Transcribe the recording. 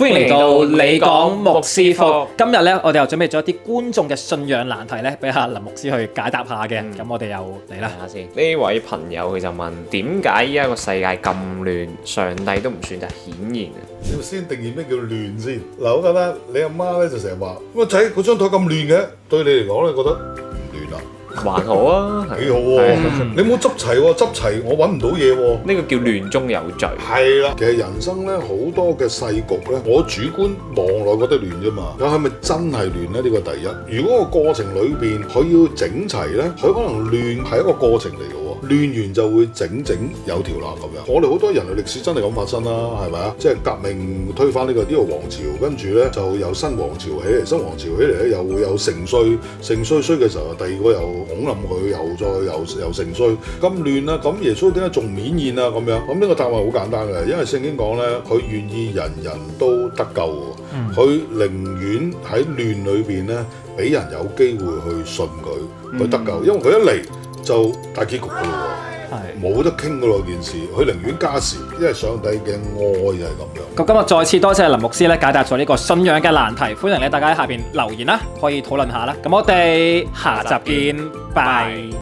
歡迎嚟到你講牧師課。今日咧，我哋又準備咗一啲觀眾嘅信仰難題咧，俾阿林牧師去解答下嘅。咁我哋又嚟啦。睇下先，呢位朋友佢就問：點解依家個世界咁亂，上帝都唔算就顯現啊？要先定義咩叫亂先。嗱，好簡單，你阿媽咧就成日話：個仔嗰張台咁亂嘅，對你嚟講，你覺得唔亂啊？還好啊，幾好喎！你唔好執齊喎，執齊我揾唔到嘢喎。呢個叫亂中有序。係啦，其實人生咧好多嘅世局咧，我主觀望落覺得亂啫嘛。有係咪真係亂咧？呢個第一。如果個過程裏邊佢要整齊咧，佢可能亂係一個過程嚟嘅喎。亂完就會整有條啦咁樣。我哋好多人類歷史真係咁發生啦，係咪啊？即係革命推翻呢個王朝，跟住咧就有新王朝起嚟，新王朝起嚟咧又會有盛衰，盛衰衰嘅時候，第二個又拱冧佢，又盛衰，咁亂啦。咁耶穌點解仲免現啊？咁樣咁呢個答案好簡單嘅，因為聖經講咧，佢願意人人都得救喎，佢寧願喺亂裏邊咧，俾人有機會去信佢，去得救，因為佢一嚟就大結局噶咯喎，冇得傾噶咯件事，佢寧願加時，因為上帝嘅愛就係咁樣。咁今日再次多謝林牧師咧解答咗呢個信仰嘅難題，歡迎咧大家喺下邊留言啦，可以討論下啦。咁我哋下集見，拜。